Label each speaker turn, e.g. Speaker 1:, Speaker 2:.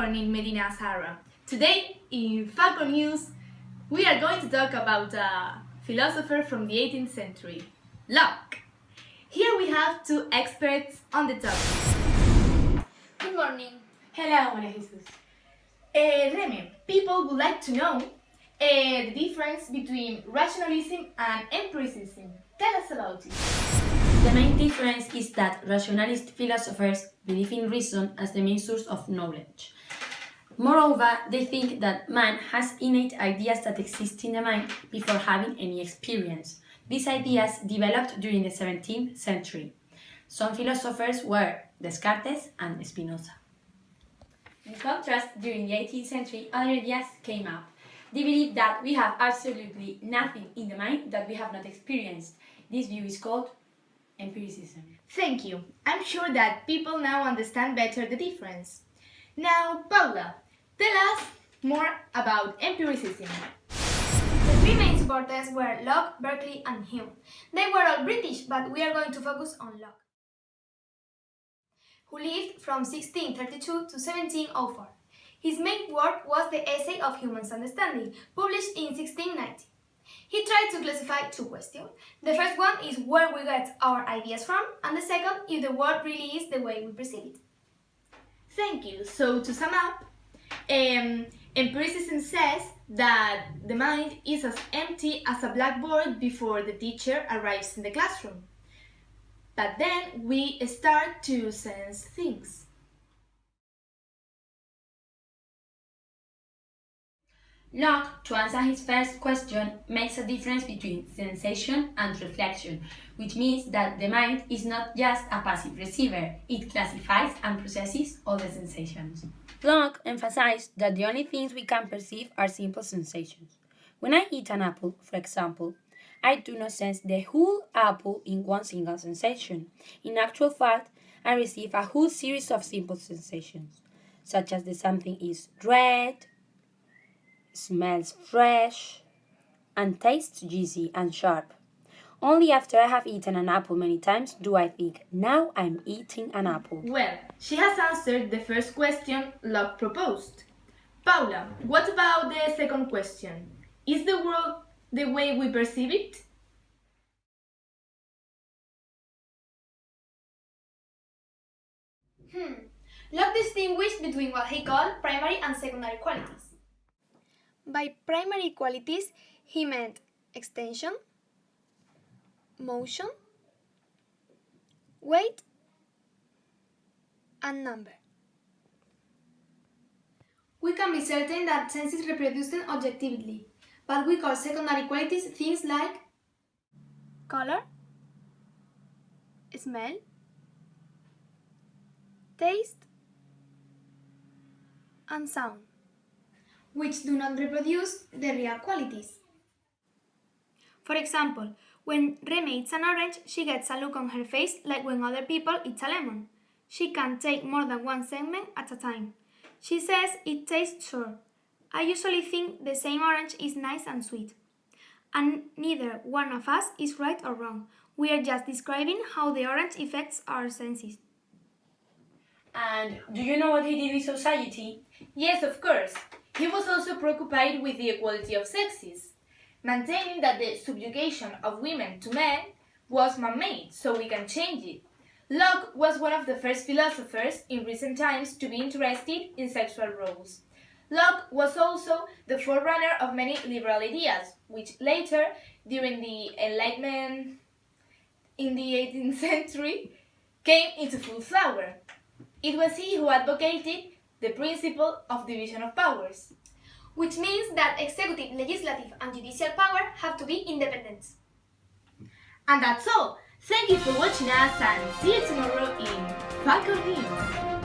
Speaker 1: morning, Medina Sara. Today in Falcon News, we are going to talk about a philosopher from the 18th century, Locke. Here we have two experts on the topic.
Speaker 2: Good morning.
Speaker 3: Hello, Maria Jesus.
Speaker 1: Remy, people would like to know the difference between rationalism and empiricism. Tell us about it.
Speaker 3: The main difference is that rationalist philosophers believe in reason as the main source of knowledge. Moreover, they think that man has innate ideas that exist in the mind before having any experience. These ideas developed during the 17th century. Some philosophers were Descartes and Spinoza. In contrast, during the 18th century, other ideas came up. They believe that we have absolutely nothing in the mind that we have not experienced. This view is called empiricism.
Speaker 1: Thank you. I'm sure that people now understand better the difference. Now, Paula, tell us more about empiricism.
Speaker 2: The three main supporters were Locke, Berkeley, and Hume. They were all British, but we are going to focus on Locke, who lived from 1632 to 1704. His main work was the Essay of Human Understanding, published in 1690. He tried to classify two questions. The first one is where we get our ideas from, and the second if the world really is the way we perceive it.
Speaker 1: Thank you. So, to sum up, empiricism says that the mind is as empty as a blackboard before the teacher arrives in the classroom. But then we start to sense things.
Speaker 3: Locke, to answer his first question, makes a difference between sensation and reflection, which means that the mind is not just a passive receiver, it classifies and processes all the sensations. Locke emphasized that the only things we can perceive are simple sensations. When I eat an apple, for example, I do not sense the whole apple in one single sensation. In actual fact, I receive a whole series of simple sensations, such as that something is red, smells fresh, and tastes juicy and sharp. Only after I have eaten an apple many times do I think, now I'm eating an apple.
Speaker 1: Well, she has answered the first question Locke proposed. Paula, what about the second question? Is the world the way we perceive it?
Speaker 2: Locke distinguished between what he called primary and secondary qualities. By primary qualities, he meant extension, motion, weight, and number. We can be certain that senses reproduce them objectively, but we call secondary qualities things like color, smell, taste, and sound, which do not reproduce the real qualities. For example, when Remy eats an orange, she gets a look on her face like when other people eat a lemon. She can take more than one segment at a time. She says it tastes sour. I usually think the same orange is nice and sweet. And neither one of us is right or wrong. We are just describing how the orange affects our senses.
Speaker 3: And do you know what he did with society?
Speaker 1: Yes, of course. He was also preoccupied with the equality of sexes, maintaining that the subjugation of women to men was man-made, so we can change it. Locke was one of the first philosophers in recent times to be interested in sexual roles. Locke was also the forerunner of many liberal ideas, which later, during the Enlightenment in the 18th century, came into full flower. It was he who advocated the principle of division of powers,
Speaker 2: Which means that executive, legislative, and judicial power have to be independent.
Speaker 1: And that's all. Thank you for watching us and see you tomorrow in Falcon News.